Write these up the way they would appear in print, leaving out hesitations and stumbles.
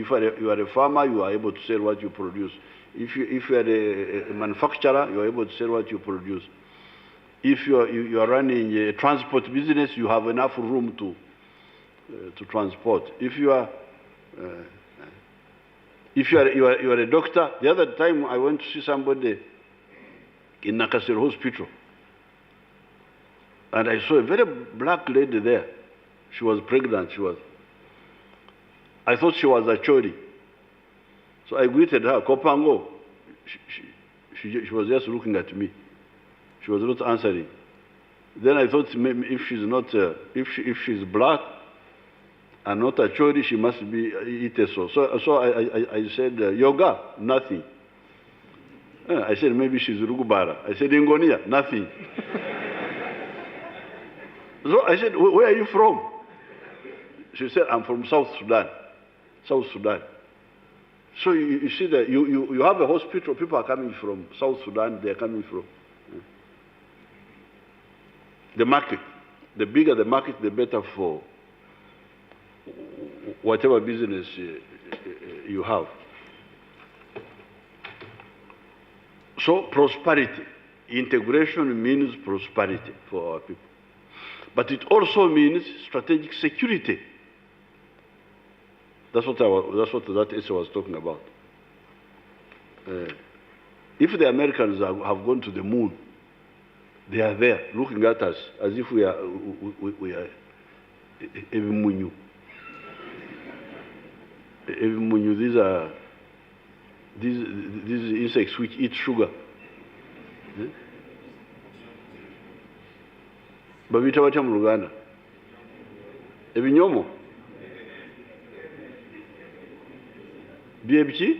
If you are a farmer, you are able to sell what you produce. If you are a manufacturer, you are able to sell what you produce. If you are running a transport business, you have enough room to transport. If you are a doctor, the other time I went to see somebody in Nakasero Hospital, and I saw a very black lady there. She was pregnant. I thought she was a chori. So I greeted her, Kopango. She was just looking at me. She was not answering. Then I thought maybe if she's not, if she's black and not a chori, she must be Iteso. So I said, yoga, nothing. I said, maybe she's Rugubara. I said, Ingonia, nothing. So I said, where are you from? She said, I'm from South Sudan. South Sudan. So you see that you have a hospital, people are coming from South Sudan, they are coming from the market. The bigger the market, the better for whatever business you have. So prosperity, integration means prosperity for our people. But it also means strategic security. That's what that essay was talking about. If the Americans have gone to the moon, they are there looking at us as if we are Evimunyu. Evimunyu, these insects which eat sugar. Babita batya mu Luganda. Ebinyomo. BMG?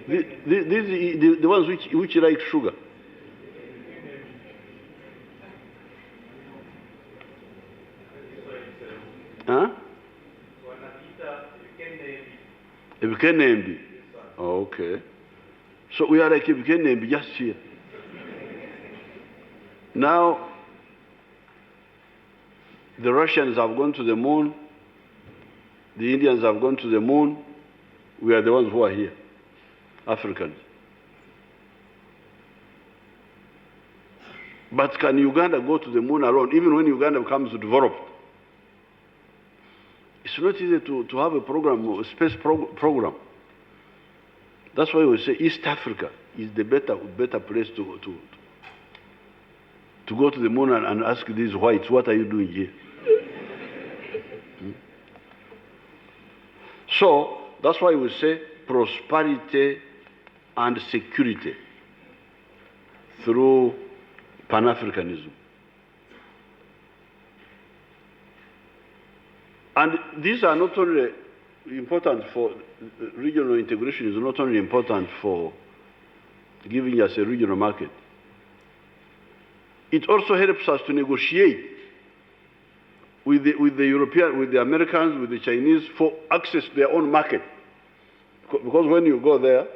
The ones which like sugar. Huh? Ebikenembi. Oh, okay. So we are like Ebikenembi just here. Now, the Russians have gone to the moon. The Indians have gone to the moon. We are the ones who are here, Africans. But can Uganda go to the moon alone, even when Uganda becomes developed? It's not easy to have a program, a space program. That's why we say East Africa is the better place to go to the moon and ask these whites, what are you doing here? So, that's why we say prosperity and security through Pan-Africanism. And these are not only important for regional integration, is not only important for giving us a regional market. It also helps us to negotiate with the European, with the Americans, with the Chinese for access to their own market. Because when you go there,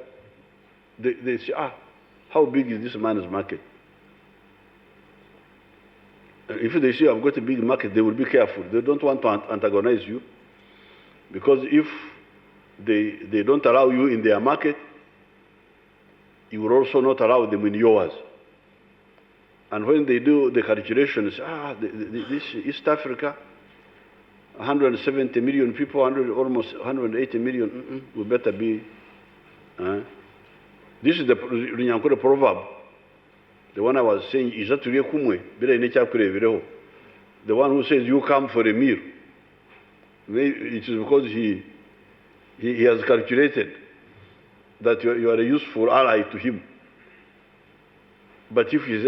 they say, how big is this man's market? If they see I've got a big market, they will be careful. They don't want to antagonize you. Because if they don't allow you in their market, you will also not allow them in yours. And when they do the calculations, this East Africa, 170 million people, almost 180 million, we better be. This is the Runyankore proverb. The one I was saying, the one who says, you come for a meal. It is because he has calculated that you are a useful ally to him. But if he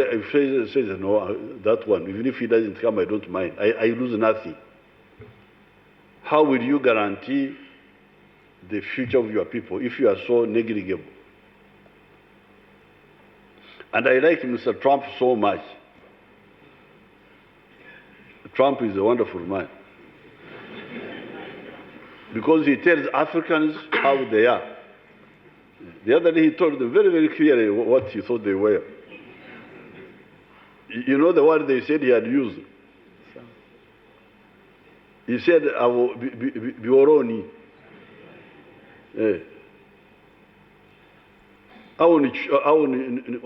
says, no, that one, even if he doesn't come, I don't mind. I lose nothing. How will you guarantee the future of your people if you are so negligible? And I like Mr. Trump so much. Trump is a wonderful man. Because he tells Africans how they are. The other day he told them very, very clearly what he thought they were. You know the word they said he had used? He said, Bioroni. What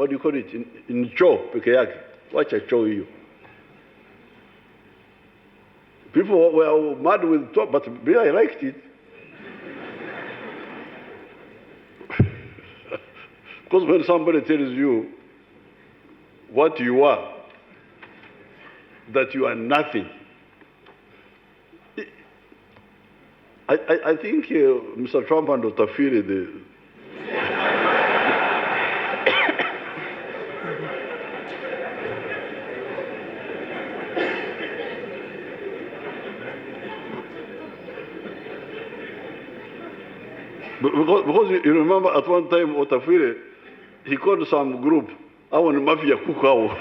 do you call it? In choo peke yake. Wacha choo hiyo. People were mad with talk, but I liked it. Because when somebody tells you what you are, that you are nothing, I think Mr. Trump and Dr. Phiri, because you remember at one time, Dr. Phiri, he called some group, I want mafia kukao.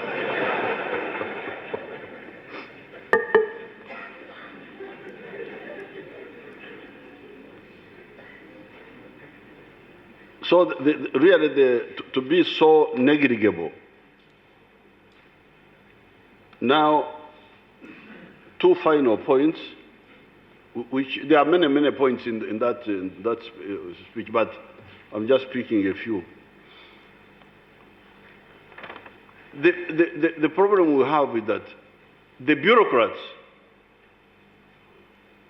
So really, to be so negligible. Now, two final points, which there are many points in that speech, but I'm just picking a few. The problem we have is that the bureaucrats,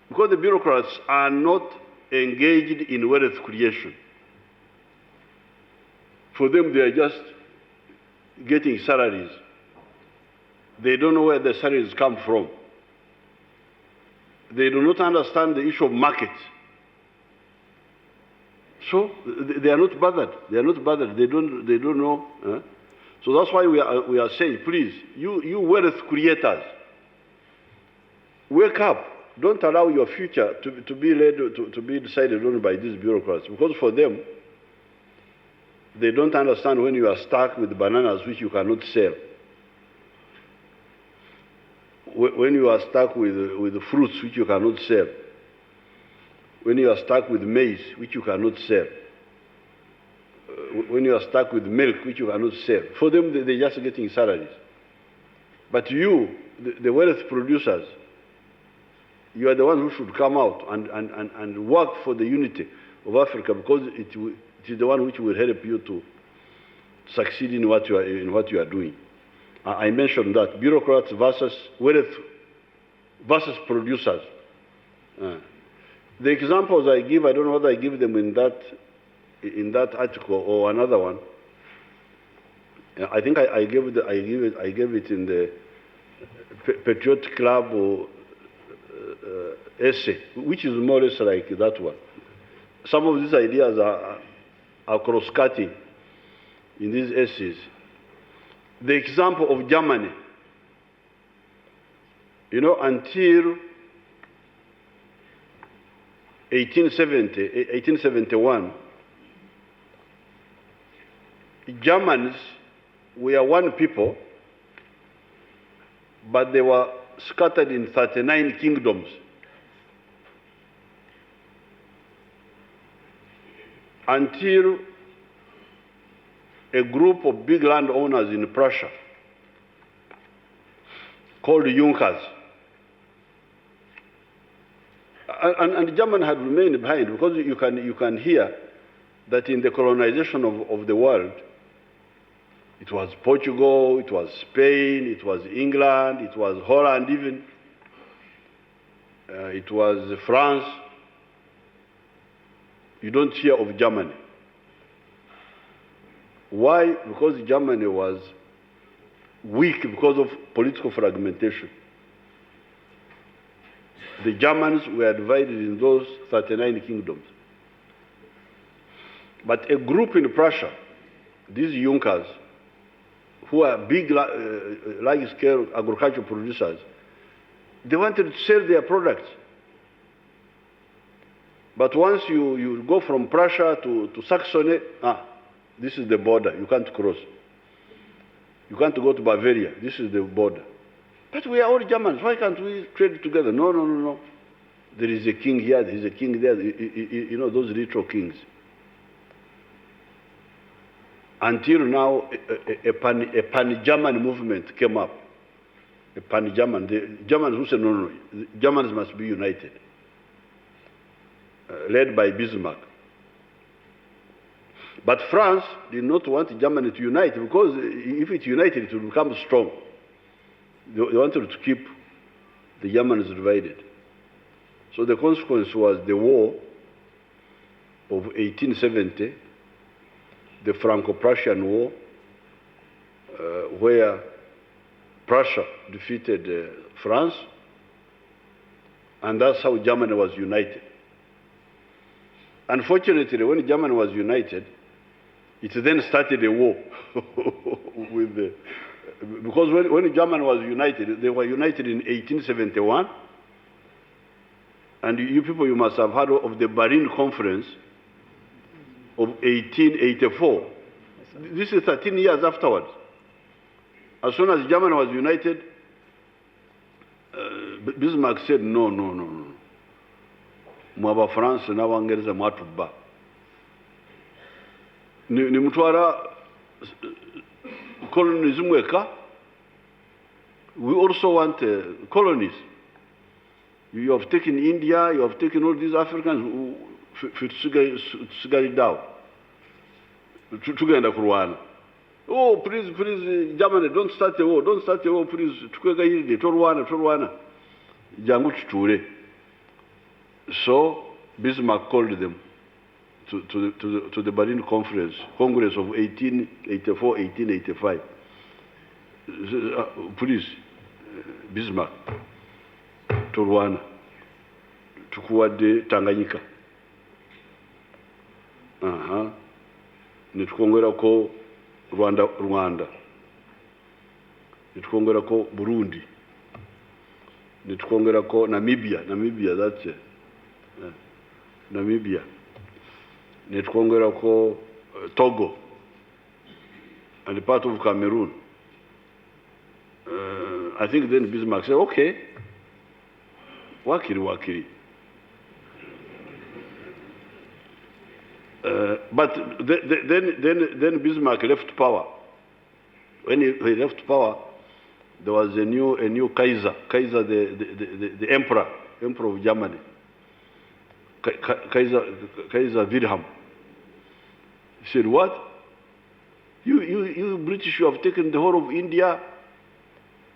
because the bureaucrats are not engaged in wealth creation. For them, they are just getting salaries. They don't know where the salaries come from. They do not understand the issue of market. So they are not bothered. They are not bothered. They don't know. So that's why we are saying, please, you wealth creators, wake up. Don't allow your future to be led to be decided on by these bureaucrats, because for them, they don't understand when you are stuck with bananas which you cannot sell. When you are stuck with fruits which you cannot sell. When you are stuck with maize which you cannot sell. When you are stuck with milk which you cannot sell. For them, they're just getting salaries. But you, the wealth producers, you are the one who should come out and work for the unity of Africa, because it is the one which will help you to succeed in what you are doing. I mentioned that bureaucrats versus wealth versus producers. The examples I give, I don't know whether I give them in that article or another one. I think I gave it in the Patriot Club or essay, which is more or less like that one. Some of these ideas are cross-cutting in these essays. The example of Germany, until 1871, Germans were one people, but they were scattered in 39 kingdoms. Until a group of big landowners in Prussia called Junkers. And Germany had remained behind, because you can hear that in the colonization of the world, it was Portugal, it was Spain, it was England, it was Holland even, it was France. You don't hear of Germany. Why? Because Germany was weak because of political fragmentation. The Germans were divided in those 39 kingdoms. But a group in Prussia, these Junkers, who are big, large-scale agricultural producers, they wanted to sell their products. But once you go from Prussia to Saxony, this is the border, you can't cross. You can't go to Bavaria, this is the border. But we are all Germans, why can't we trade together? No. There is a king here, there is a king there, those little kings. Until now, a pan-German movement came up. A pan-German, the Germans who said, no, the Germans must be united. Led by Bismarck. But France did not want Germany to unite, because if it united, it would become strong. They wanted to keep the Germans divided. So the consequence was the war of 1870, the Franco-Prussian War, where Prussia defeated France, and that's how Germany was united. Unfortunately, when Germany was united, it then started a war because when Germany was united, they were united in 1871, and you people, you must have heard of the Berlin Conference of 1884. This is 13 years afterwards. As soon as Germany was united, Bismarck said, no. Mwaba France n'Abangereza mwatubba. Ni mutwara colonism weka. We also want colonies. You have taken India, you have taken all these Africans, down. Tugenda kurwana. Oh, please, Germany, don't start a war, please. Tukegayiride, torwana. Jangu tuture. So Bismarck called them to the Berlin Congress of 1884, 1885. Please, Bismarck, Rwanda, tukuwadde Tanganyika. Netukongerako Rwanda. Netukongerako Burundi. Netukongerako Namibia, that's it. Namibia. Netukongerako Togo and part of Cameroon. I think then Bismarck said, okay, wakiri. But then Bismarck left power. When he left power, there was a new Kaiser, the emperor of Germany, Kaiser Wilhelm. He said, what? You British, you have taken the whole of India.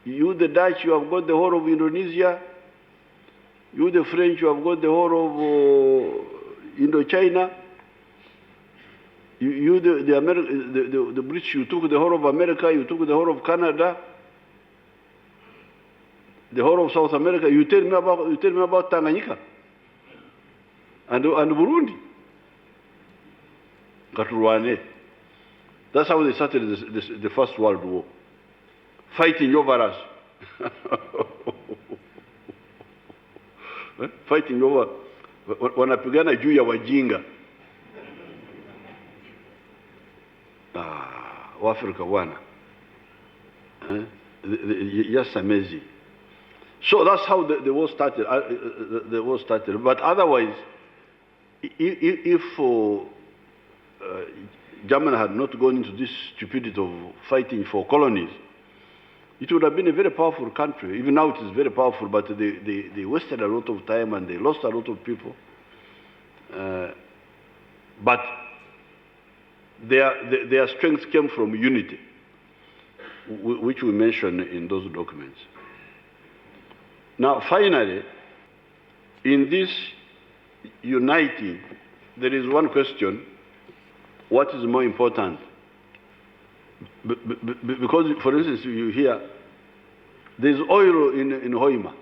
You the Dutch, you have got the whole of Indonesia. You the French, you have got the whole of Indochina. You the British, you took the whole of America, you took the whole of Canada, the whole of South America. You tell me about Tanganyika and Burundi. Katurwane. That's how they started the First World War, fighting over us. Fighting over wanapigana juu ya wajinga. Africa wana. Just amazing. So that's how the war started. The war started. But otherwise, if Germany had not gone into this stupidity of fighting for colonies, it would have been a very powerful country. Even now it is very powerful, but they wasted a lot of time and they lost a lot of people. But their strength came from unity, which we mention in those documents. Now, finally, in this uniting, there is one question: what is more important? Because, for instance, you hear there's oil in Hoima.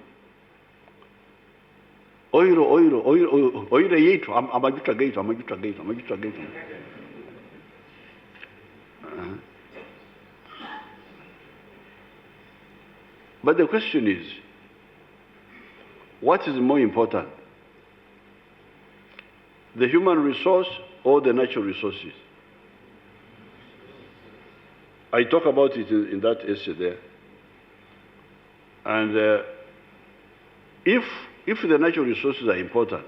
Oil yetu, amajuta gate. But the question is, what is more important? The human resource or the natural resources? I talk about it in that essay there. And if the natural resources are important,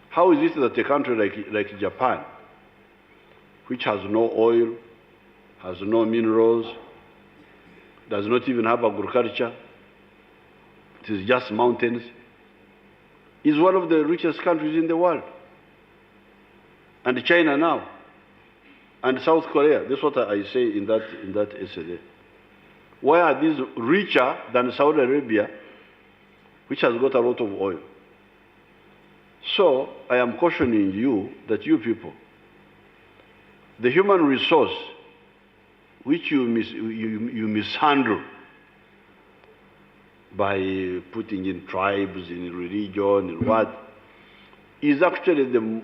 how is it that a country like Japan, which has no oil, has no minerals, does not even have agriculture, it is just mountains, is one of the richest countries in the world? And China now, And South Korea, that's what I say in that essay there. Why are these richer than Saudi Arabia, which has got a lot of oil? So I am cautioning you that you people, the human resource which you mishandle by putting in tribes, in religion, in what, is actually the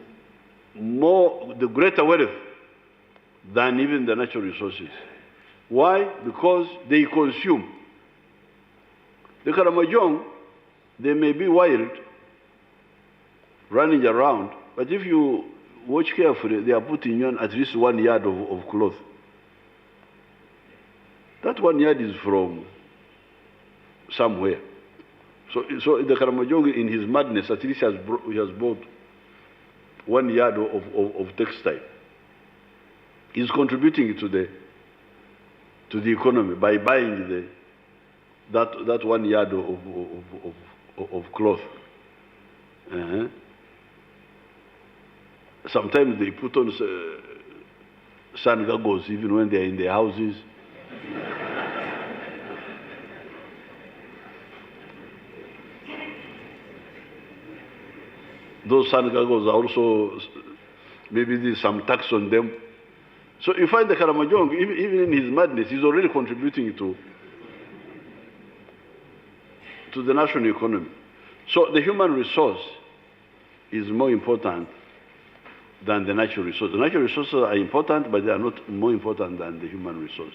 greater wealth than even the natural resources. Why? Because they consume. The Karamojong, they may be wild, running around, but if you watch carefully, they are putting on at least 1 yard of cloth. That 1 yard is from somewhere. So the Karamojong, in his madness, at least he has bought 1 yard of textile. He's contributing to the economy by buying that 1 yard of cloth. Sometimes they put on sun goggles even when they're in their houses. Those sun goggles are also, maybe there's some tax on them. So you find the Karamojong, even in his madness, he's already contributing to the national economy. So the human resource is more important than the natural resource. The natural resources are important, but they are not more important than the human resource.